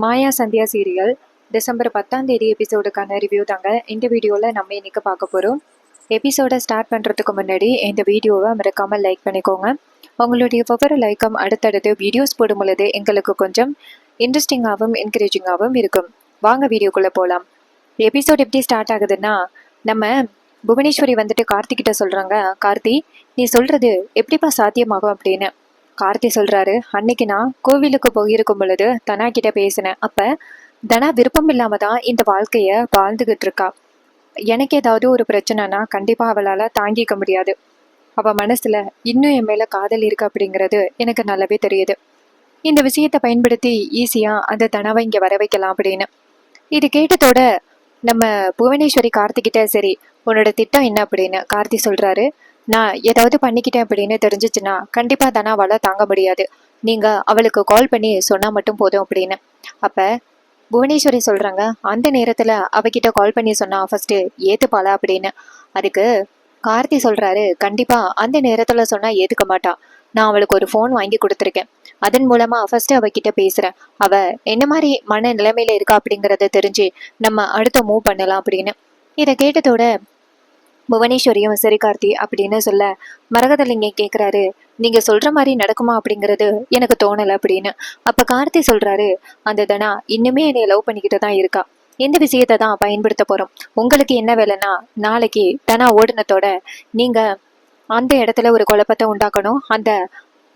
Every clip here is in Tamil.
மாயா சந்தியா சீரியல் டிசம்பர் 10 எபிசோடுக்கான ரிவ்யூ தாங்க இந்த வீடியோவில் நம்ம இன்னைக்கு பார்க்க போகிறோம். எபிசோடை ஸ்டார்ட் பண்ணுறதுக்கு முன்னாடி இந்த வீடியோவை மறக்காமல் லைக் பண்ணிக்கோங்க. உங்களுடைய ஒவ்வொரு லைக்கும் அடுத்தடுத்து வீடியோஸ் போடும் பொழுது எங்களுக்கு கொஞ்சம் இன்ட்ரெஸ்டிங்காகவும் என்கரேஜிங்காகவும் இருக்கும். வாங்க வீடியோக்குள்ளே போகலாம். எபிசோட் எப்படி ஸ்டார்ட் ஆகுதுன்னா, நம்ம புவனேஸ்வரி வந்துட்டு கார்த்திகிட்ட சொல்கிறாங்க, கார்த்தி நீ சொல்கிறது எப்படிப்பா சாத்தியமாகும் அப்படின்னு. கார்த்தி சொல்றாரு, அன்னைக்கு நான் கோவிலுக்கு போயிருக்கும் பொழுது தனா கிட்ட பேசினேன். அப்ப தனா விருப்பம் இல்லாம தான் இந்த வாழ்க்கைய வாழ்ந்துகிட்டு இருக்கா. எனக்கு ஏதாவது ஒரு பிரச்சனைனா கண்டிப்பா அவளால தாங்கிக்க முடியாது. அவ மனசுல இன்னும் என் மேல காதல் இருக்கு அப்படிங்கிறது எனக்கு நல்லாவே தெரியுது. இந்த விஷயத்தை பயன்படுத்தி ஈஸியா அந்த தனாவை இங்க வர வைக்கலாம் அப்படின்னு. இது கேட்டதோட நம்ம புவனேஸ்வரி கார்த்திகிட்ட, சரி உன்னோட திட்டம் என்ன அப்படின்னு கார்த்தி சொல்றாரு. நான் ஏதாவது பண்ணிக்கிட்டேன் அப்படின்னு தெரிஞ்சிச்சுன்னா கண்டிப்பா தனாவால தாங்க முடியாது. நீங்க அவளுக்கு கால் பண்ணி சொன்னா மட்டும் போதும் அப்படின்னு. அப்ப புவனேஸ்வரி சொல்றாங்க, அந்த நேரத்துல அவகிட்ட கால் பண்ணி சொன்னா ஃபர்ஸ்ட் ஏத்துப்பாளா அப்படின்னு. அதுக்கு கார்த்தி சொல்றாரு, கண்டிப்பா அந்த நேரத்துல சொன்னா ஏத்துக்க மாட்டா. நான் அவளுக்கு ஒரு ஃபோன் வாங்கி கொடுத்துருக்கேன். அதன் மூலமா ஃபர்ஸ்ட் அவகிட்ட பேசுறேன். அவ என்ன மாதிரி மன நிலைமையில இருக்கா அப்படிங்கறத தெரிஞ்சு நம்ம அடுத்த மூவ் பண்ணலாம் அப்படின்னு. இதை கேட்டதோட புவனேஸ்வரியும் சரி கார்த்தி அப்படின்னு சொல்ல, மரகதலிங்க கேட்குறாரு, நீங்க சொல்ற மாதிரி நடக்குமா அப்படிங்கிறது எனக்கு தோணலை அப்படின்னு. அப்ப கார்த்தி சொல்றாரு, அந்த தனா இன்னுமே என்னை லவ் பண்ணிக்கிட்டு தான் இருக்கா. இந்த விஷயத்தை தான் பயன்படுத்த போறோம். உங்களுக்கு என்ன வேலைன்னா, நாளைக்கு தனா ஓடினத்தோட நீங்க அந்த இடத்துல ஒரு குழப்பத்தை உண்டாக்கணும், அந்த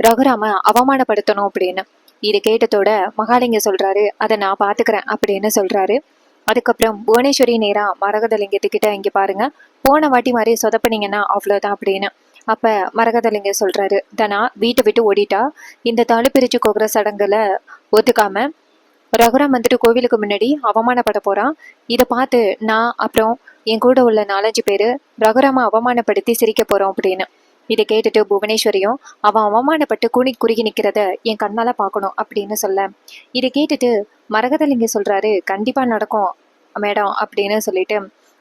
ரகுராம அவமானப்படுத்தணும் அப்படின்னு. இது கேட்டதோட மகாலிங்க சொல்றாரு, அதை நான் பாத்துக்கிறேன் அப்படின்னு சொல்றாரு. அதுக்கப்புறம் புவனேஸ்வரி நேரா மரகதலிங்கத்துக்கிட்ட, இங்க பாருங்க, போன வாட்டி மாதிரி சொதப்பினீங்கன்னா அவ்வளோதான் அப்படின்னு. அப்ப மரகதலிங்க சொல்றாரு, தனா வீட்டை விட்டு ஓடிட்டா. இந்த தாலி பிரிச்சு கோக்குற சடங்குல ஒத்துக்காம ரகுராம் வந்துட்டு கோவிலுக்கு முன்னாடி அவமானப்பட போறான். இதை பார்த்து நான் அப்புறம் என் கூட உள்ள 4-5 பேரு ரகுராம அவமானப்படுத்தி சிரிக்க போறோம் அப்படின்னு. இதை கேட்டுட்டு புவனேஸ்வரியும் அவன் அவமானப்பட்டு குறுகி நிக்கிறத என் கண்ணால பார்க்கணும் அப்படின்னு சொல்ல, இதை கேட்டுட்டு மரகதலிங்க சொல்றாரு, கண்டிப்பா நடக்கும் மேடம் அப்படின்னு சொல்லிட்டு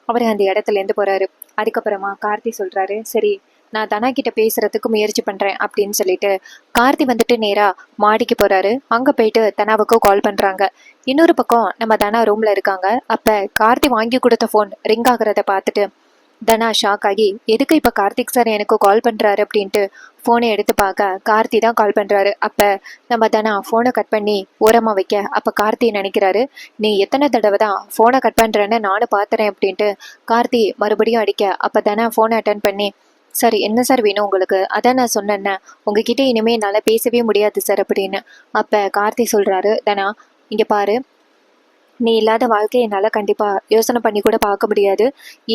அவர் அந்த இடத்துல இருந்து போறாரு. அதுக்கப்புறமா கார்த்தி சொல்றாரு, சரி நான் தனா கிட்ட பேசுறதுக்கு முயற்சி பண்றேன் அப்படின்னு சொல்லிட்டு கார்த்தி வந்துட்டு நேரா மாடிக்கு போறாரு. அங்க போயிட்டு தனாவுக்கு கால் பண்றாங்க. இன்னொரு பக்கம் நம்ம தனா ரூம்ல இருக்காங்க. அப்ப கார்த்தி வாங்கி கொடுத்த போன் ரிங் ஆகுறத பார்த்துட்டு தனா ஷாக் ஆகி, எதுக்கு இப்ப கார்த்திக் சார் எனக்கு கால் பண்றாரு அப்படின்ட்டு போனை எடுத்து பார்க்க கார்த்தி தான் கால் பண்றாரு. அப்ப நம்ம தனா போனை கட் பண்ணி ஓரமா வைக்க, அப்ப கார்த்தி நினைக்கிறாரு, நீ எத்தனை தடவை தான் போனை கட் பண்றேன்னு நானும் பாத்துறேன் அப்படின்ட்டு கார்த்தி மறுபடியும் அடிக்க, அப்ப தனா போனை அட்டன் பண்ணி, சார் என்ன சார் வேணும் உங்களுக்கு, அதான் நான் சொன்னேன்ன உங்ககிட்ட இனிமே என்னால பேசவே முடியாது சார் அப்படின்னு. அப்ப கார்த்தி சொல்றாரு, தனா இங்க பாரு, நீ இல்லாத வாழ்க்கையை என்னால் கண்டிப்பாக யோசனை பண்ணி கூட பார்க்க முடியாது.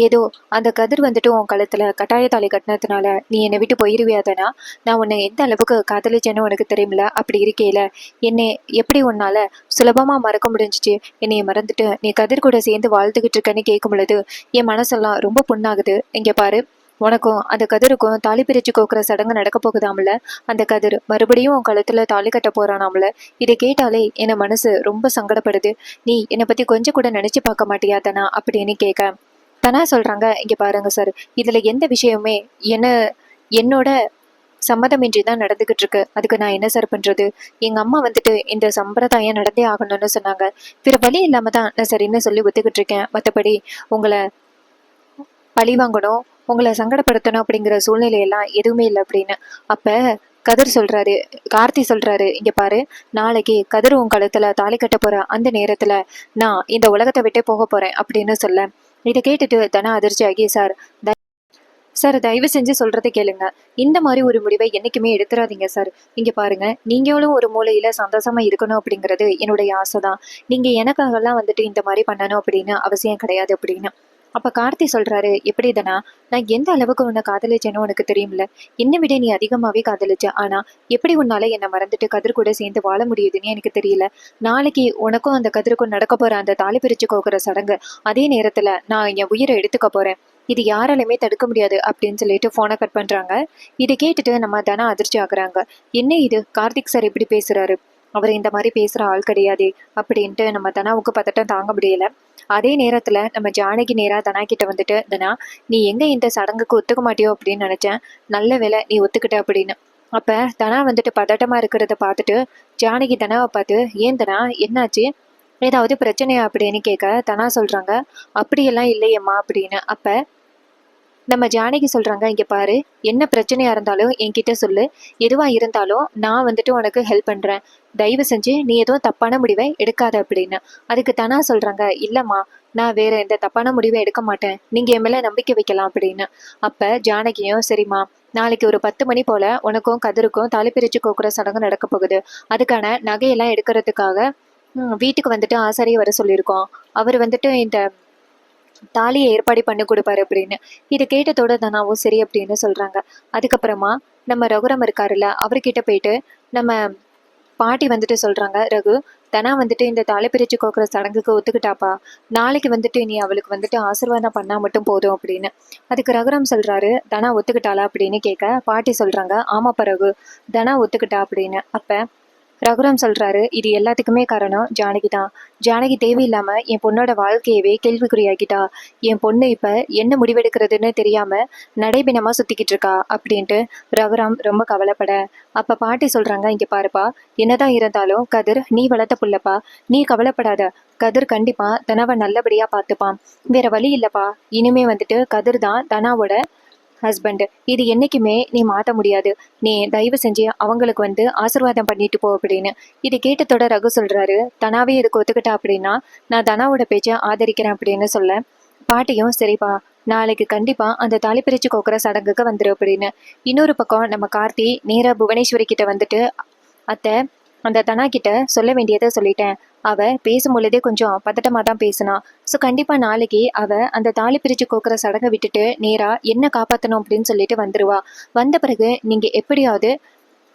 ஏதோ அந்த கதிர் வந்துட்டு உன் கழுத்தில் கட்டாய தாலி கட்டினதுனால நீ என்னை விட்டு போயிருவியாதனா, நான் உன்னை எந்த அளவுக்கு காதலிச்சேன்னு உனக்கு தெரியுமில. அப்படி இருக்கையில என்னை எப்படி உன்னால் சுலபமாக மறக்க முடிஞ்சிச்சு. என்னைய மறந்துட்டு நீ கதிர் கூட சேர்ந்து வாழ்ந்துக்கிட்டு இருக்கேன்னு கேட்கும் பொழுது என் மனசெல்லாம் ரொம்ப புண்ணாகுது. இங்கே பாரு, உனக்கும் அந்த கதிருக்கும் தாலி பிரிச்சு கோக்குற சடங்கு நடக்க போகுதாமல. அந்த கதிர் மறுபடியும் உன் கழுத்துல தாலி கட்ட போறானாமல. இதை கேட்டாலே என் மனசு ரொம்ப சங்கடப்படுது. நீ என்னை பத்தி கொஞ்சம் கூட நினைச்சு பார்க்க மாட்டியா தனா அப்படின்னு கேட்க, தனா சொல்றாங்க, இங்க பாருங்க சார், இதுல எந்த விஷயமுமே என்னோட சம்மதமின்றி தான் நடந்துகிட்டு இருக்கு. அதுக்கு நான் என்ன சார் பண்றது? எங்க அம்மா வந்துட்டு இந்த சம்பிரதாயம் நடந்தே ஆகணும்னு சொன்னாங்க. வேற வழி இல்லாம தான் நான் சரின்னு சொல்லி ஒத்துக்கிட்டு இருக்கேன். மற்றபடி உங்களை பழி வாங்கணும், உங்களை சங்கடப்படுத்தணும் அப்படிங்கிற சூழ்நிலையெல்லாம் எதுவுமே இல்லை அப்படின்னு. அப்ப கதிர் சொல்றாரு, கார்த்தி சொல்றாரு, இங்க பாரு, நாளைக்கு கதிர் உன் கழுத்துல தாலி கட்ட போற அந்த நேரத்துல நான் இந்த உலகத்தை விட்டே போக போறேன் அப்படின்னு சொல்ல, இதை கேட்டுட்டு தனா அதிர்ச்சி ஆகி, சார் சார் தயவு செஞ்சு சொல்றதை கேளுங்க. இந்த மாதிரி ஒரு முடிவை என்னைக்குமே எடுத்துறாதீங்க சார். இங்க பாருங்க, நீங்களும் ஒரு மூலையில சந்தோஷமா இருக்கணும் அப்படிங்கிறது என்னுடைய ஆசைதான். நீங்க எனக்காகலாம் வந்துட்டு இந்த மாதிரி பண்ணணும் அப்படின்னு அவசியம் கிடையாது அப்படின்னு. அப்ப கார்த்தி சொல்றாரு, எப்படி தானா, நான் எந்த அளவுக்கு உன்னை காதலிச்சேனோ உனக்கு தெரியும்ல. என்னை விட நீ அதிகமாவே காதலிச்ச. ஆனா எப்படி உன்னால என்னை மறந்துட்டு கதிர் கூட சேர்ந்து வாழ முடியுதுன்னு எனக்கு தெரியல. நாளைக்கு உனக்கும் அந்த கதிருக்கும் நடக்க போற அந்த தாலி பிரிச்சு கோக்குற சடங்கு, அதே நேரத்துல நான் என் உயிரை எடுத்துக்க போறேன். இது யாராலுமே தடுக்க முடியாது அப்படின்னு சொல்லிட்டு போனை கட் பண்றாங்க. இதை கேட்டுட்டு நம்ம தனா அதிர்ச்சி ஆகுறாங்க. என்ன இது, கார்த்திக் சார் இப்படி பேசுறாரு, அவர் இந்த மாதிரி பேசுற ஆள் கிடையாதே அப்படின்ட்டு நம்ம தனாவுக்கு பதட்டம் தாங்க முடியல. அதே நேரத்துல நம்ம ஜானகி நேரா தனா கிட்ட வந்துட்டு, தனா நீ எங்க இந்த சடங்குக்கு ஒத்துக்க மாட்டியோ அப்படின்னு நினைச்சேன், நல்ல வேலை நீ ஒத்துக்கிட்ட அப்படின்னு. அப்ப தனா வந்துட்டு பதட்டமா இருக்கிறத பார்த்துட்டு ஜானகி தனாவை பார்த்து, ஏன் தனா என்னாச்சு, ஏதாவது பிரச்சனையா அப்படின்னு கேட்க தனா சொல்றாங்க, அப்படியெல்லாம் இல்லையம்மா அப்படின்னு. அப்ப நம்ம ஜானகி சொல்றாங்க, இங்க பாரு, என்ன பிரச்சனையா இருந்தாலும் என்கிட்ட சொல்லு, எதுவா இருந்தாலும் நான் வந்துட்டு உனக்கு ஹெல்ப் பண்றேன், தயவு செஞ்சு நீ எதுவும் தப்பான முடிவை எடுக்காத அப்படின்னு. அதுக்கு தனா சொல்றாங்க, இல்லம்மா, நான் வேற எந்த தப்பான முடிவை எடுக்க மாட்டேன், நீங்க என் மேல நம்பிக்கை வைக்கலாம் அப்படின்னு. அப்ப ஜானகியும், சரிம்மா, நாளைக்கு ஒரு 10 மணி போல உனக்கும் கதிருக்கும் தாலி பிரிச்சு கோக்குற சடங்கு நடக்க போகுது. அதுக்கான நகையெல்லாம் எடுக்கிறதுக்காக வீட்டுக்கு வந்துட்டு ஆசாரியை வர சொல்லியிருக்கோம். அவர் வந்துட்டு இந்த தாலியை ஏற்பாடு பண்ணி கொடுப்பாரு அப்படின்னு. இதை கேட்டதோட தனாவும் சரி அப்படின்னு சொல்றாங்க. அதுக்கப்புறமா நம்ம ரகுராம் இருக்காருல்ல, அவர்கிட்ட போயிட்டு நம்ம பாட்டி வந்துட்டு சொல்றாங்க, ரகு, தனா வந்துட்டு இந்த தாலி பிரிச்சு கோக்குற சடங்குக்கு ஒத்துக்கிட்டாப்பா, நாளைக்கு வந்துட்டு நீ அவளுக்கு வந்துட்டு ஆசீர்வாதம் பண்ணா மட்டும் போதும் அப்படின்னு. அதுக்கு ரகுராம் சொல்றாரு, தனா ஒத்துக்கிட்டாளா அப்படின்னு கேட்க பாட்டி சொல்றாங்க, ஆமாப்பா ரகு, தனா ஒத்துக்கிட்டா அப்படின்னு. அப்ப ரகுராம் சொல்றாரு, இது எல்லாத்துக்குமே காரணம் ஜானகி தான். ஜானகி தேவையில்லாம என் பொண்ணோட வாழ்க்கையவே கேள்விக்குறியாக்கிட்டா. என் பொண்ணு இப்ப என்ன முடிவெடுக்கிறதுன்னு தெரியாம நடைபிணமா சுத்திக்கிட்டு இருக்கா அப்படின்ட்டு ரகுராம் ரொம்ப கவலைப்பட. அப்ப பாட்டி சொல்றாங்க, இங்க பாருப்பா, என்னதான் இருந்தாலும் கதிர் நீ வளர்த்த புள்ளப்பா, நீ கவலைப்படாத, கதிர் கண்டிப்பா தனாவை நல்லபடியா பார்த்துப்பான். வேற வழி இல்லப்பா, இனிமே வந்துட்டு கதிர் தான் தனாவோட ஹஸ்பண்ட், இது என்னைக்குமே நீ மாற்ற முடியாது, நீ தயவு செஞ்சு அவங்களுக்கு வந்து ஆசீர்வாதம் பண்ணிட்டு போ அப்படின்னு. இது கேட்டதோட ரகு சொல்றாரு, தனாவே இதுக்கு ஒத்துக்கிட்டா அப்படின்னா நான் தனாவோட பேச்சை ஆதரிக்கிறேன் அப்படின்னு சொல்ல பாட்டியும், சரிப்பா, நாளைக்கு கண்டிப்பா அந்த தாலி பிரிச்சு கோக்குற சடங்குக்கு வந்துரு அப்படின்னு. இன்னொரு பக்கம் நம்ம கார்த்தி நேரா புவனேஸ்வரி கிட்ட வந்துட்டு, அத்தை, அந்த தனா கிட்ட சொல்ல வேண்டியதை சொல்லிட்டேன், அவ பேசும் பொழுதே கொஞ்சம் பதட்டமா தான் பேசினா. ஸோ கண்டிப்பா நாளைக்கு அவ அந்த தாலி பிரிச்சு கோக்குற சடங்கை விட்டுட்டு நேரா என்ன காப்பாற்றணும் அப்படின்னு சொல்லிட்டு வந்துருவா. வந்த பிறகு நீங்க எப்படியாவது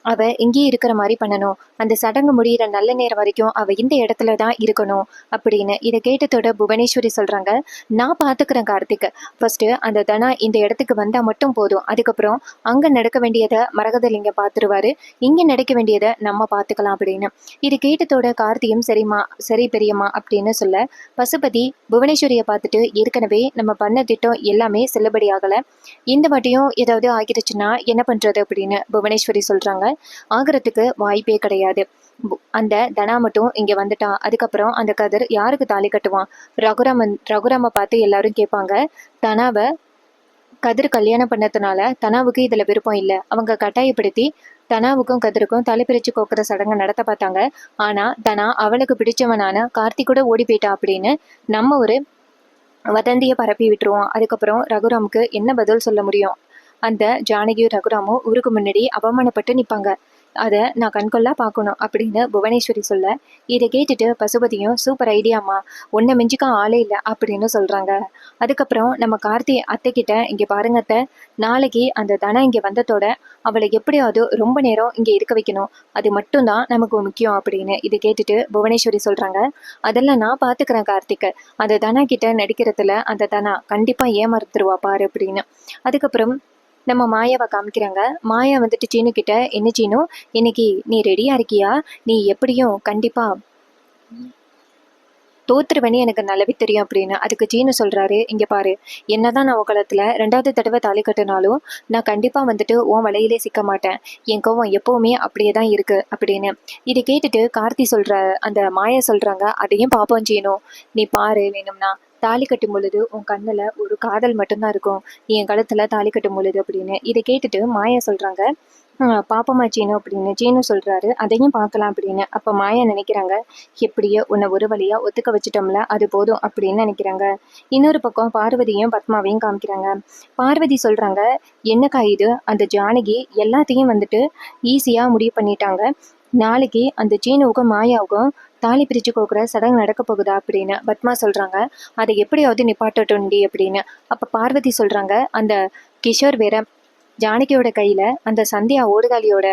அவ இங்கேயே இருக்கிற மாதிரி பண்ணணும், அந்த சடங்கு முடியிற நல்ல நேரம் வரைக்கும் அவ இந்த இடத்துல தான் இருக்கணும் அப்படின்னு. இதை கேட்டதோட புவனேஸ்வரி சொல்றாங்க, நான் பாத்துக்கிறேன் கார்த்திக், ஃபர்ஸ்ட் அந்த தனா இந்த இடத்துக்கு வந்தா மட்டும் போதும், அதுக்கப்புறம் அங்க நடக்க வேண்டியதை மரகதலிங்க பாத்துருவாரு, இங்க நடக்க வேண்டியதை நம்ம பாத்துக்கலாம் அப்படின்னு. இது கேட்டதோட கார்த்தியும், சரிம்மா, சரி பெரியம்மா அப்படின்னு சொல்ல பசுபதி புவனேஸ்வரியை பார்த்துட்டு, ஏற்கனவே நம்ம பண்ண திட்டம் எல்லாமே செல்லுபடி ஆகல, இந்த வாட்டியும் ஏதாவது ஆகிடுச்சுன்னா என்ன பண்றது அப்படின்னு புவனேஸ்வரி சொல்றாங்க, ஆகிறதுக்கு வாய்ப்பே கிடையாது, அந்த தனா மட்டும் இங்க வந்துட்டா அதுக்கப்புறம் அந்த கதிர் யாருக்கு தாலி கட்டுவான்? ரகுராம பார்த்து எல்லாரும் கேட்பாங்க, தனாவை கதிர் கல்யாணம் பண்ணதுனால தனாவுக்கு இதுல விருப்பம் இல்லை, அவங்க கட்டாயப்படுத்தி தனாவுக்கும் கதிருக்கும் தலை பிரிச்சு கோக்குற சடங்கை நடத்த பார்த்தாங்க. ஆனா தனா அவளுக்கு பிடிச்சவனான கார்த்திக் கூட ஓடி போயிட்டா அப்படின்னு நம்ம ஒரு வதந்தியை பரப்பி விட்டுருவோம். அதுக்கப்புறம் ரகுராமுக்கு என்ன பதில் சொல்ல முடியும்? அந்த ஜானகியும் ரகுராமும் ஊருக்கு முன்னாடி அவமானப்பட்டு நிற்பாங்க. அதை நான் கண்கொள்ளா பார்க்கணும் அப்படின்னு புவனேஸ்வரி சொல்ல, இதை கேட்டுட்டு பசுபதியும், சூப்பர் ஐடியாமா, உன்னை மிஞ்சிக்க ஆளே இல்லை அப்படின்னு சொல்றாங்க. அதுக்கப்புறம் நம்ம கார்த்தி அத்தை கிட்ட, இங்க பாருங்க அத்தை, நாளைக்கு அந்த தனம் இங்க வந்ததோட அவளை எப்படியாவது ரொம்ப நேரம் இங்க இருக்க வைக்கணும், அது மட்டும்தான் நமக்கு முக்கியம் அப்படின்னு. இதை கேட்டுட்டு புவனேஸ்வரி சொல்றாங்க, அதெல்லாம் நான் பாத்துக்கிறேன் கார்த்திக், அந்த தனா கிட்ட நடிக்கிறதுல அந்த தனா கண்டிப்பா ஏமாறுத்துருவா பாரு அப்படின்னு. அதுக்கப்புறம் நம்ம மாயாவை காமிக்கிறாங்க. மாயா வந்துட்டு சீனு கிட்ட, என்ன சீனு, இன்னைக்கு நீ ரெடியா இருக்கியா? நீ எப்படியும் கண்டிப்பா தோத்துருவேன்னு எனக்கு நல்லாவே தெரியும் அப்படின்னு. அதுக்கு சீனு சொல்றாரு, இங்க பாரு, என்னதான் நான் உலகத்துல 2வது தடவை தாலி கட்டினாலும் நான் கண்டிப்பா வந்துட்டு உன் வலையிலே சிக்க மாட்டேன், என் கோவம் எப்பவுமே அப்படியே தான் இருக்கு அப்படின்னு. இதை கேட்டுட்டு கார்த்தி சொல்ற அந்த மாயா சொல்றாங்க, அதையும் பாப்போம் சீனு, நீ பாரு, வேணும்னா தாலி கட்டும் பொழுது உன் கண்ணுல ஒரு காதல் மட்டும்தான் இருக்கும், என் கழுத்துல தாலி கட்டும் பொழுது அப்படின்னு. இதை கேட்டுட்டு மாயா சொல்றாங்க, பாப்பமா சீனு அப்படின்னு. சீனு சொல்றாரு, அதையும் பார்க்கலாம் அப்படின்னு. அப்ப மாயா நினைக்கிறாங்க, எப்படியோ உன்னை ஒரு வழியா ஒத்துக்க வச்சுட்டோம்ல, அது போதும் அப்படின்னு நினைக்கிறாங்க. இன்னொரு பக்கம் பார்வதியும் பத்மாவையும் காமிக்கிறாங்க. பார்வதி சொல்றாங்க, என்னக்கா இது, அந்த ஜானகி எல்லாத்தையும் வந்துட்டு ஈஸியா முடிவு பண்ணிட்டாங்க, நாளைக்கு அந்த சீனுவுக்கும் மாயாவுக்கும் தாலி பிரிச்சு கோக்குற சடங்கு நடக்க போகுதா அப்படின்னு. பத்மா சொல்றாங்க, அதை எப்படியாவது நிப்பாட்டட்டும்டி அப்படின்னு. அப்ப பார்வதி சொல்றாங்க, அந்த கிஷோர் வேற ஜானகியோட கையில அந்த சந்தியா ஓடுகாலியோட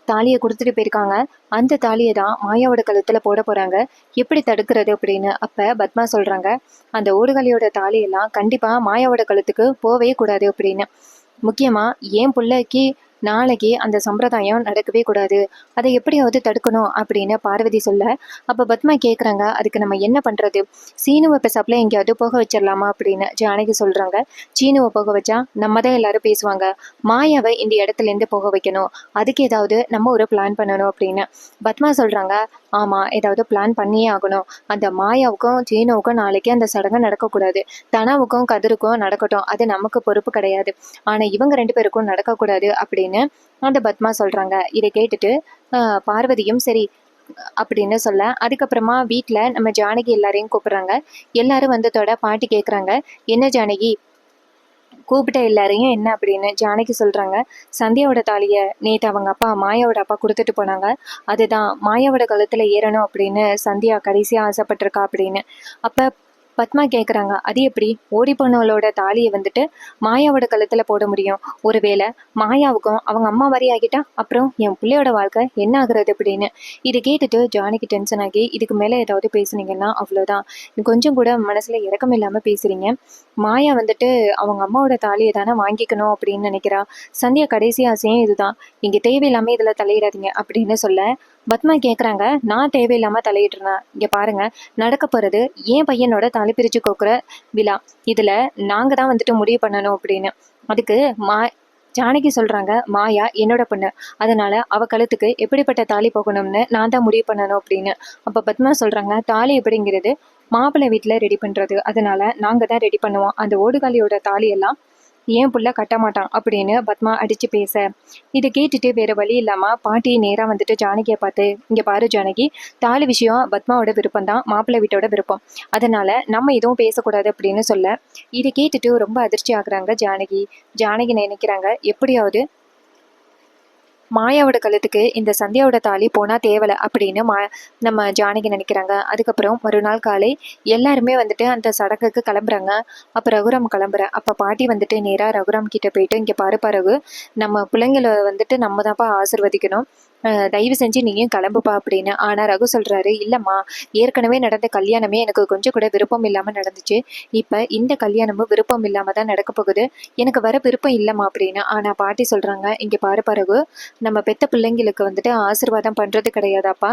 தாலியை கொடுத்துட்டு போயிருக்காங்க, அந்த தாலியை தான் மாயாவோட கழுத்துல போட போறாங்க, எப்படி தடுக்கிறது அப்படின்னு. அப்ப பத்மா சொல்றாங்க, அந்த ஓடுகாலியோட தாலியெல்லாம் கண்டிப்பா மாயாவோட கழுத்துக்கு போவே கூடாது அப்படின்னு. முக்கியமா என் பிள்ளைக்கு நாளைக்கு அந்த சம்பிரதாயம் நடக்கவே கூடாது, அதை எப்படியாவது தடுக்கணும் அப்படின்னு பார்வதி சொல்ல, அப்ப பத்மா கேக்குறாங்க, அதுக்கு நம்ம என்ன பண்றது, சீனுவை பெசாப்ல எங்கேயாவது போக வச்சிடலாமா அப்படின்னு. ஜானகி சொல்றாங்க, சீனுவை போக வச்சா நம்ம தான் எல்லாரும் பேசுவாங்க, மாயாவை இந்த இடத்துல இருந்து போக வைக்கணும், அதுக்கு ஏதாவது நம்ம ஒரு பிளான் பண்ணணும் அப்படின்னு. பத்மா சொல்றாங்க, ஆமாம், ஏதாவது பிளான் பண்ணியே ஆகணும். அந்த மாயாவுக்கும் சீனுவுக்கும் நாளைக்கு அந்த சடங்கு நடக்கக்கூடாது. தனாவுக்கும் கதிருக்கும் நடக்கட்டும், அது நமக்கு பொறுப்பு கிடையாது. ஆனால் இவங்க 2 பேருக்கும் நடக்கக்கூடாது அப்படின்னு அந்த பத்மா சொல்கிறாங்க. இதை கேட்டுட்டு பார்வதியும் சரி அப்படின்னு சொல்ல, அதுக்கப்புறமா வீட்டில் நம்ம ஜானகி எல்லாரையும் கூப்பிட்றாங்க. எல்லாரும் வந்ததோட பாட்டி கேட்குறாங்க, என்ன ஜானகி கூப்பிட்ட எல்லாரையும் என்ன அப்படின்னு. ஜானகி சொல்கிறாங்க, சந்தியாவோட தாலியை நேற்று அவங்க அப்பா மாயாவோட அப்பா கொடுத்துட்டு போனாங்க. அதுதான் மாயாவோட கழுத்தில் ஏறணும் அப்படின்னு சந்தியா கடைசியாக ஆசைப்பட்டிருக்கா அப்படின்னு. அப்போ பத்மா கேட்குறாங்க, அது எப்படி ஓடி போனவளோட தாலியை வந்துட்டு மாயாவோட கழுத்தில் போட முடியும்? ஒருவேளை மாயாவுக்கும் அவங்க அம்மா மாதிரி ஆகிட்டா அப்புறம் என் பிள்ளையோட வாழ்க்கை என்ன ஆகுறது அப்படின்னு. இது கேட்டுட்டு ஜானகி டென்ஷன் ஆகி, இதுக்கு மேலே ஏதாவது பேசுனீங்கன்னா அவ்வளோதான், கொஞ்சம் கூட மனசில் இறக்கம் இல்லாமல் பேசுகிறீங்க. மாயா வந்துட்டு அவங்க அம்மாவோட தாலியை தானே வாங்கிக்கணும் அப்படின்னு நினைக்கிறா. சந்தியா கடைசி ஆசையும் இதுதான். இங்கே தேவையில்லாமல் இதில் தலையிடாதீங்க அப்படின்னு சொல்ல, பத்மா கேட்குறாங்க, நான் தேவையில்லாமல் தலையிடுறேன்? இங்கே பாருங்க, நடக்க போகிறது என் பையனோட தாலி பிரித்து கோக்குற விழா. இதில் நாங்கள் தான் வந்துட்டு முடிவு பண்ணணும் அப்படின்னு. அதுக்கு ஜானகி சொல்கிறாங்க, மாயா என்னோட பொண்ணு, அதனால் அவள் கழுத்துக்கு எப்படிப்பட்ட தாலி போகணும்னு நான் தான் முடிவு பண்ணணும் அப்படின்னு. அப்போ பத்மா சொல்கிறாங்க, தாலி எப்படிங்கிறது மாப்பிள்ளை வீட்டில் ரெடி பண்ணுறது, அதனால் நாங்கள் தான் ரெடி பண்ணுவோம். அந்த ஓடுகாலியோட தாலியெல்லாம் ஏன் புள்ள கட்ட மாட்டான் அப்படின்னு பத்மா அடித்து பேச, இதை கேட்டுட்டு வேறு வழி இல்லாமல் பாட்டி நேராக வந்துட்டு ஜானகியை பார்த்து, இங்கே பாரு ஜானகி, தாலி விஷயம் பத்மாவோட விருப்பம் தான், மாப்பிள்ளை வீட்டோட விருப்பம், அதனால் நம்ம எதுவும் பேசக்கூடாது அப்படின்னு சொல்ல, இதை கேட்டுட்டு ரொம்ப அதிர்ச்சி ஆகுறாங்க ஜானகி. ஜானகி நினைக்கிறாங்க, எப்படியாவது மாயாவோட கழுத்துக்கு இந்த சந்தியாவோட தாலி போனால் தேவலை அப்படின்னு நம்ம ஜானகி நினைக்கிறாங்க. அதுக்கப்புறம் மறுநாள் காலை எல்லாருமே வந்துட்டு அந்த சடங்குக்கு கிளம்புறாங்க. அப்போ ரகுராம் கிளம்புறேன். அப்போ பாட்டி வந்துட்டு நேராக ரகுராம் கிட்ட போயிட்டு, இங்கே பாரு ரகு, நம்ம பிள்ளைங்களை வந்துட்டு நம்ம தான்ப்பா ஆசிர்வதிக்கணும், தயவு செஞ்சு நீயும் கிளம்புப்பா அப்படின்னு. ஆனால் ரகு சொல்கிறாரு, இல்லைம்மா, ஏற்கனவே நடந்த கல்யாணமே எனக்கு கொஞ்சம் கூட விருப்பம் இல்லாமல் நடந்துச்சு, இப்போ இந்த கல்யாணமும் விருப்பம் இல்லாமல் தான் நடக்க போகுது, எனக்கு வர விருப்பம் இல்லைம்மா அப்படின்னு. ஆனால் பாட்டி சொல்கிறாங்க, இங்கே பாரு ரகு, நம்ம பெத்த பிள்ளைங்களுக்கு வந்துட்டு ஆசீர்வாதம் பண்ணுறது கிடையாதாப்பா,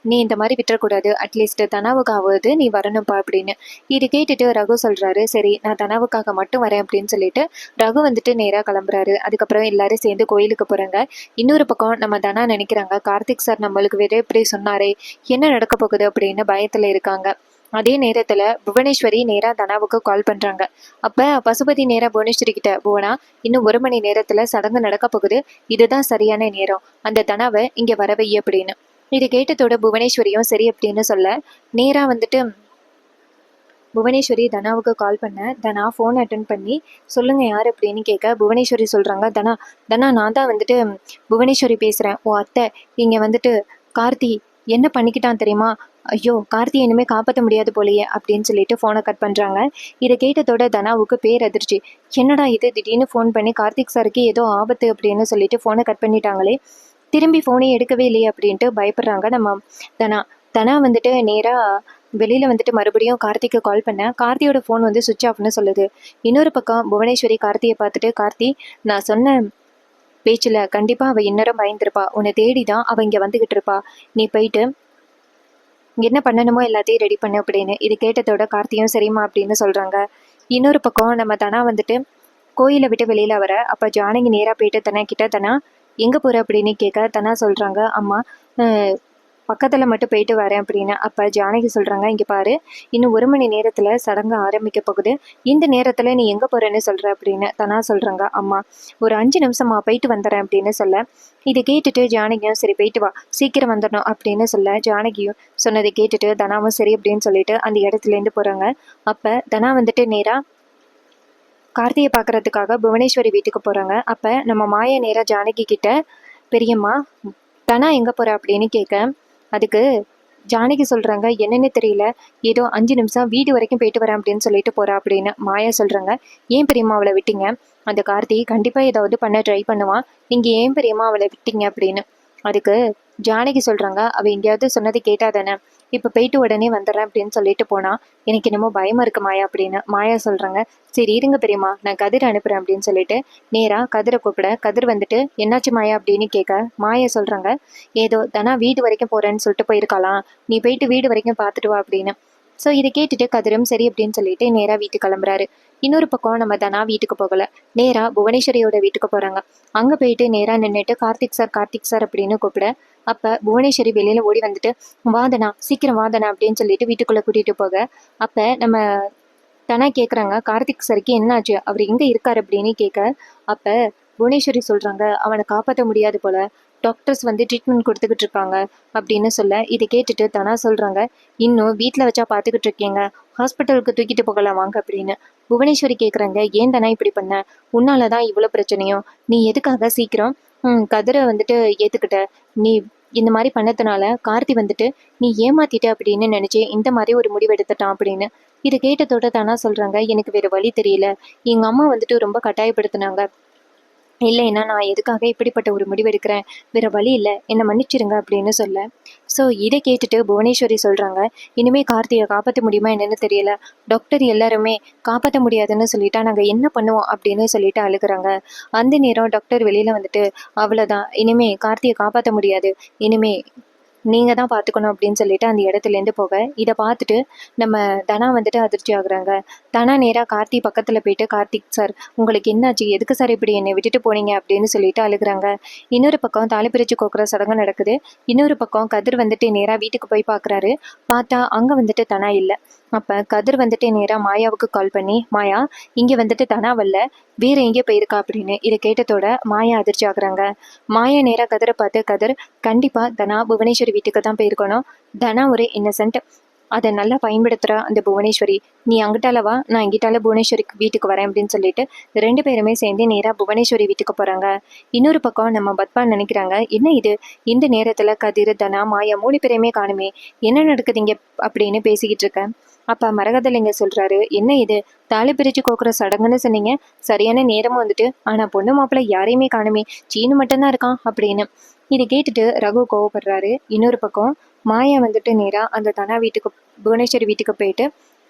நீ இந்த மாதிரி விட்டுறக்கூடாது, அட்லீஸ்ட் தனாவுக்காவது நீ வரணும்ப்பா அப்படின்னு. இது கேட்டுட்டு ரகு சொல்கிறாரு, சரி நான் தனாவுக்காக மட்டும் வரேன் அப்படின்னு சொல்லிட்டு ரகு வந்துட்டு நேராக கிளம்புறாரு. அதுக்கப்புறம் எல்லாரும் சேர்ந்து கோயிலுக்கு போகிறாங்க. இன்னொரு பக்கம் நம்ம தனா நினைக்கிறாங்க, கார்த்திக் சார் நம்மளுக்கு வேற இப்படி சொன்னாரே, என்ன நடக்க போகுது அப்படின்னு பயத்தில் இருக்காங்க. அதே நேரத்தில் புவனேஸ்வரி நேராக தனாவுக்கு கால் பண்ணுறாங்க. அப்போ பசுபதி நேராக புவனேஸ்வரி கிட்ட, புவனா, இன்னும் 1 மணி நேரத்தில் சடங்கு நடக்க போகுது, இதுதான் சரியான நேரம், அந்த தனாவை இங்கே வரவை அப்படின்னு. இது கேட்டதோட புவனேஸ்வரியும் சரி அப்படின்னு சொல்ல, நேராக வந்துட்டு புவனேஸ்வரி தனாவுக்கு கால் பண்ண, தனா ஃபோன் அட்டன் பண்ணி, சொல்லுங்கள் யார் அப்படின்னு கேட்க, புவனேஸ்வரி சொல்கிறாங்க, தனா தனா நான் தான் வந்துட்டு புவனேஸ்வரி பேசுகிறேன், ஓ அத்தை, இங்கே வந்துட்டு கார்த்தி என்ன பண்ணிக்கிட்டான் தெரியுமா, ஐயோ கார்த்தி இனிமேல் காப்பாற்ற முடியாது போலையே அப்படின்னு சொல்லிட்டு ஃபோனை கட் பண்ணுறாங்க. இதை கேட்டதோட தனாவுக்கு பேரதிர்ச்சி, என்னடா இது, திடீர்னு ஃபோன் பண்ணி கார்த்திக் சாருக்கு ஏதோ ஆபத்து அப்படின்னு சொல்லிட்டு ஃபோனை கட் பண்ணிட்டாங்களே, திரும்பி ஃபோனே எடுக்கவே இல்லையே அப்படின்ட்டு பயப்படுறாங்க நம்ம தனா. தனா வந்துட்டு நேராக வெளியில் வந்துட்டு மறுபடியும் கார்த்திக்கு கால் பண்ண, கார்த்தியோட ஃபோன் வந்து சுவிட்ச் ஆஃப்னு சொல்லுது. இன்னொரு பக்கம் புவனேஸ்வரி கார்த்தியை பார்த்துட்டு, கார்த்தி, நான் சொன்ன பேச்சில் கண்டிப்பாக அவள் இன்னரும் பயந்துருப்பா, உன்னை தேடி தான் அவள் இங்கே வந்துக்கிட்டு இருப்பா, நீ போயிட்டு என்ன பண்ணணுமோ எல்லாத்தையும் ரெடி பண்ணு அப்படின்னு. இது கேட்டதோட கார்த்தியும் சரிம்மா அப்படின்னு சொல்கிறாங்க. இன்னொரு பக்கம் நம்ம தனா வந்துட்டு கோயிலை விட்டு வெளியில் வர, அப்போ ஜானகி நேராக போயிட்டு தனா கிட்ட, தனா எங்கே போகிற அப்படின்னு கேட்க, தனா சொல்கிறாங்க, அம்மா பக்கத்தில் மட்டும் போயிட்டு வரேன் அப்படின்னு. அப்போ ஜானகி சொல்கிறாங்க, இங்கே பாரு, இன்னும் 1 மணி நேரத்தில் சடங்கு ஆரம்பிக்க போகுது, இந்த நேரத்தில் நீ எங்கே போகிறேன்னு சொல்கிற அப்படின்னு. தனா சொல்கிறாங்க, அம்மா ஒரு 5 நிமிஷமா போயிட்டு வந்துடுறேன் அப்படின்னு சொல்ல, இதை கேட்டுட்டு ஜானகியும் சரி போயிட்டு வா, சீக்கிரம் வந்துடணும் அப்படின்னு சொல்ல, ஜானகியும் சொன்னதை கேட்டுட்டு தனாவும் சரி அப்படின்னு சொல்லிட்டு அந்த இடத்துலேருந்து போகிறாங்க. அப்போ தனா வந்துட்டு நேராக கார்த்தியை பார்க்குறதுக்காக புவனேஸ்வரி வீட்டுக்கு போகிறாங்க. அப்போ நம்ம மாயா நேராக ஜானகி கிட்ட, பெரியம்மா தனா எங்கே போகிற அப்படின்னு கேட்க, அதுக்கு ஜானகி சொல்கிறாங்க, என்னன்னு தெரியல, ஏதோ 5 நிமிஷம் வீடு வரைக்கும் போயிட்டு வரேன் அப்படின்னு சொல்லிட்டு போகிறா அப்படின்னு. மாயா சொல்கிறாங்க, ஏன் பெரியம்மா அவளை விட்டீங்க, அந்த கார்த்தி கண்டிப்பாக ஏதாவது பண்ண ட்ரை பண்ணுவான், நீங்கள் ஏன் பெரியம்மா அவளை விட்டீங்க அப்படின்னு. அதுக்கு ஜானகி சொல்கிறாங்க, அவள் எங்கேயாவது சொன்னது கேட்டா தானே, இப்போ போயிட்டு உடனே வந்துடுறேன் அப்படின்னு சொல்லிட்டு போனால் எனக்கு என்னமோ பயமாக இருக்கு மாயா அப்படின்னு. மாயா சொல்கிறாங்க, சரி இருங்க பெரியம்மா, நான் கதிரை அனுப்புகிறேன் அப்படின்னு சொல்லிட்டு நேராக கதிரை கூப்பிட, கதிர் வந்துட்டு என்னாச்சு மாயா அப்படின்னு கேட்க, மாயா சொல்கிறாங்க, ஏதோ தனா வீடு வரைக்கும் போகிறேன்னு சொல்லிட்டு போயிருக்கலாம், நீ போயிட்டு வீடு வரைக்கும் பார்த்துட்டு வா அப்படின்னு. ஸோ இதை கேட்டுட்டு கதிரும் சரி அப்படின்னு சொல்லிட்டு நேராக வீட்டுக்கு கிளம்புறாரு. இன்னொரு பக்கம் நம்ம தனா வீட்டுக்கு போகல, நேராக புவனேஸ்வரியோட வீட்டுக்கு போகிறாங்க. அங்கே போயிட்டு நேராக நின்றுட்டு கார்த்திக் சார் அப்படின்னு கூப்பிட, அப்போ புவனேஸ்வரி வெளியில் ஓடி வந்துட்டு வாதனா சீக்கிரம் வாதனா அப்படின்னு சொல்லிட்டு வீட்டுக்குள்ளே கூட்டிகிட்டு போக, அப்போ நம்ம தனா கேட்குறாங்க கார்த்திக் சாருக்கு என்னாச்சு, அவர் எங்கே இருக்கார் அப்படின்னு கேட்க, அப்போ புவனேஸ்வரி சொல்கிறாங்க அவனை காப்பாற்ற முடியாது போல, டாக்டர்ஸ் வந்து ட்ரீட்மெண்ட் கொடுத்துக்கிட்டு இருக்காங்க அப்படின்னு சொல்ல, இதை கேட்டுட்டு தனா சொல்கிறாங்க இன்னும் வீட்டில் வச்சா பார்த்துக்கிட்டு இருக்கீங்க, ஹாஸ்பிட்டலுக்கு தூக்கிட்டு போகலாம் வாங்க அப்படின்னு. புவனேஸ்வரி கேட்குறாங்க ஏன் தானே இப்படி பண்ண, உன்னால தான் இவ்வளோ பிரச்சனையும், நீ எதுக்காக சீக்கிரம் கதிரை வந்துட்டு ஏற்றுக்கிட்ட, நீ இந்த மாதிரி பண்ணதுனால கார்த்தி வந்துட்டு நீ ஏமாத்திட்ட அப்படின்னு நினச்சி இந்த மாதிரி ஒரு முடிவு எடுத்துட்டான் அப்படின்னு. இதை கேட்டதோட தானா சொல்கிறாங்க எனக்கு வேறு வழி தெரியல, எங்கள் அம்மா வந்துட்டு ரொம்ப கட்டாயப்படுத்தினாங்க, இல்லைன்னா நான் எதுக்காக இப்படிப்பட்ட ஒரு முடிவு எடுக்கிறேன், வேற வழி இல்லை என்னை மன்னிச்சிருங்க அப்படின்னு சொல்ல. ஸோ இதை கேட்டுட்டு புவனேஸ்வரி சொல்கிறாங்க இனிமேல் கார்த்தியை காப்பாற்ற முடியுமா என்னன்னு தெரியல, டாக்டர் எல்லாருமே காப்பாற்ற முடியாதுன்னு சொல்லிட்டா நாங்கள் என்ன பண்ணுவோம் அப்படின்னு சொல்லிட்டு அழுகிறாங்க. அந்த நேரம் டாக்டர் வெளியில் வந்துட்டு அவ்வளோதான், இனிமே கார்த்தியை காப்பாற்ற முடியாது, இனிமே நீங்கள் தான் பார்த்துக்கணும் அப்படின்னு சொல்லிட்டு அந்த இடத்துலேருந்து போக, இதை பார்த்துட்டு நம்ம தனா வந்துட்டு அதிர்ச்சி ஆகுறாங்க. தனா நேராக கார்த்தி பக்கத்தில் போயிட்டு கார்த்திக் சார் உங்களுக்கு என்னாச்சு, எதுக்கு சார் இப்படி என்னை விட்டுட்டு போனீங்க அப்படின்னு சொல்லிட்டு அழுகுறாங்க. இன்னொரு பக்கம் தாலி பிரித்து கோக்குற சடங்கு நடக்குது. இன்னொரு பக்கம் கதிர் வந்துட்டு நேராக வீட்டுக்கு போய் பார்க்குறாரு. பார்த்தா அங்கே வந்துட்டு தனா இல்லை. அப்போ கதிர் வந்துட்டு நேராக மாயாவுக்கு கால் பண்ணி மாயா இங்கே வந்துட்டு தனா வரல, வேற எங்கேயோ போயிருக்கா அப்படின்னு. இதை கேட்டதோட மாயா அதிர்ச்சி ஆகுறாங்க. மாயா நேராக கதிரை பார்த்து கதிர் கண்டிப்பாக தனா புவனேஸ்வரி வீட்டுக்கு தான் போயிருக்கணும், தனா ஒரு இன்னசென்ட், அதை நல்லா பயன்படுத்துகிறா அந்த புவனேஸ்வரி, நீ அங்கிட்டாலவா நான் இங்கிட்டால புவனேஸ்வரிக்கு வீட்டுக்கு வரேன் அப்படின்னு சொல்லிட்டு 2 பேருமே சேர்ந்து நேராக புவனேஸ்வரி வீட்டுக்கு போகிறாங்க. இன்னொரு பக்கம் நம்ம பத்மா நினைக்கிறாங்க என்ன இது இந்த நேரத்தில் கதிர் தனா மாயா 3 பேரையுமே காணுமே, என்ன நடக்குது இங்கே அப்படின்னு பேசிக்கிட்டு இருக்கேன். அப்போ மரகதலிங்க சொல்கிறாரு என்ன இது தாலி பிரித்து கோக்குற சடங்குன்னு சொன்னீங்க, சரியான நேரமும் வந்துட்டு, ஆனால் பொண்ணு மாப்பிள்ளை யாரையுமே காணுமே, சீனு மட்டும்தான் இருக்கான் அப்படின்னு. இதை கேட்டுட்டு ரகு கோவப்படுறாரு. இன்னொரு பக்கம் மாயா வந்துட்டு நேராக அந்த தனா வீட்டுக்கு புவனேஸ்வரி வீட்டுக்கு போயிட்டு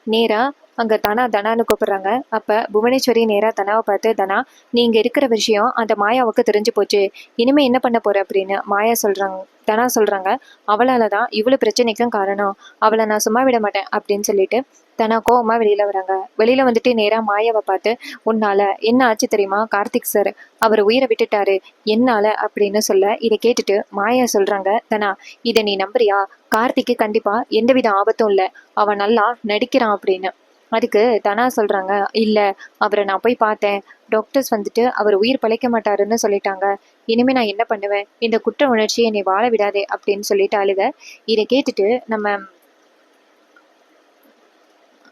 நேராக அங்கே தனான்னு கூப்பிட்றாங்க. அப்போ புவனேஸ்வரி நேராக தனாவை பார்த்து தனா நீ இங்கே இருக்கிற விஷயம் அந்த மாயாவுக்கு தெரிஞ்சு போச்சு, இனிமேல் என்ன பண்ண போகிற அப்படின்னு மாயா சொல்கிறாங்க. தனா சொல்கிறாங்க அவளால் தான் இவ்வளோ பிரச்சனைக்கும் காரணம், அவளை நான் சும்மா விட மாட்டேன் அப்படின்னு சொல்லிட்டு தனா கோவமாக வெளியில் வராங்க. வெளியில் வந்துட்டு நேராக மாயாவை பார்த்து உன்னால் என்ன ஆச்சு தெரியுமா, கார்த்திக் சார் அவர் உயிரை விட்டுட்டாரு என்னால் அப்படின்னு சொல்ல, இதை கேட்டுட்டு மாயா சொல்கிறாங்க தனா இதை நீ நம்புறியா, கார்த்திக்கு கண்டிப்பாக எந்தவித ஆபத்தும் இல்லை, அவன் நல்லா நடிக்கிறான் அப்படின்னு. அதுக்கு தனா சொல்கிறாங்க இல்லை அவரை நான் போய் பார்த்தேன், டாக்டர்ஸ் வந்துட்டு அவர் உயிர் பிழைக்க மாட்டாருன்னு சொல்லிட்டாங்க, இனிமேல் நான் என்ன பண்ணுவேன், இந்த குற்ற உணர்ச்சியை நீ வாழ விடாதே அப்படின்னு சொல்லிட்டு அழுக. இதை கேட்டுட்டு நம்ம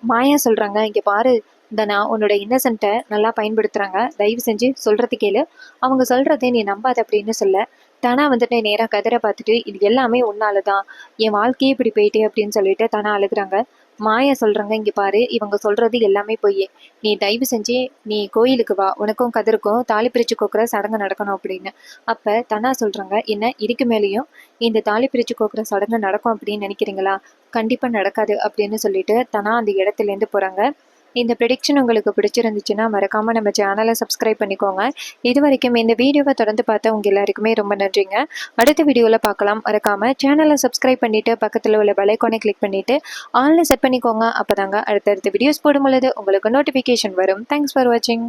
மாயா சொல்கிறாங்க இங்கே பாரு தனா உன்னோட இன்னசென்ட்டை நல்லா பயன்படுத்துகிறாங்க, தயவு செஞ்சு சொல்கிறது கேளு, அவங்க சொல்கிறதே நீ நம்பாத அப்படின்னு சொல்ல. தனா வந்துட்டு நேராக கதிரை பார்த்துட்டு இது எல்லாமே உன்னால தான் என் வாழ்க்கையே இப்படி போயிட்டே அப்படின்னு சொல்லிட்டு தனா அழுகுறாங்க. மாயா சொல்கிறாங்க இங்கே பாரு இவங்க சொல்கிறது எல்லாமே பொய், நீ தயவு செஞ்சு நீ கோயிலுக்கு வா, உனக்கும் கதிருக்கும் தாலி பிரித்து கோக்குற சடங்கு நடக்கணும் அப்படின்னு. அப்போ தனா சொல்கிறாங்க என்ன இதுக்கு மேலேயும் இந்த தாலி பிரித்து கோக்குற சடங்கு நடக்கும் அப்படின்னு நினைக்கிறீங்களா, கண்டிப்பாக நடக்காது அப்படின்னு சொல்லிட்டு தனா அந்த இடத்துலேருந்து போகிறாங்க. இந்த ப்ரெடிக்ஷன் உங்களுக்கு பிடிச்சிருந்துச்சுன்னா மறக்காமல் நம்ம சேனலை சப்ஸ்கிரைப் பண்ணிக்கோங்க. இது வரைக்கும் இந்த வீடியோவை தொடர்ந்து பார்த்த உங்கள் எல்லாருக்குமே ரொம்ப நன்றிங்க. அடுத்த வீடியோவில் பார்க்கலாம். மறக்காமல் சேனலை சப்ஸ்கிரைப் பண்ணிவிட்டு பக்கத்தில் உள்ள பெல் ஐகானை கிளிக் பண்ணிவிட்டு ஆல்னு செட் பண்ணிக்கோங்க. அப்போ தாங்க அடுத்தடுத்த வீடியோஸ் போடும் பொழுது உங்களுக்கு நோட்டிஃபிகேஷன் வரும். தேங்க்ஸ் ஃபார் வாட்சிங்.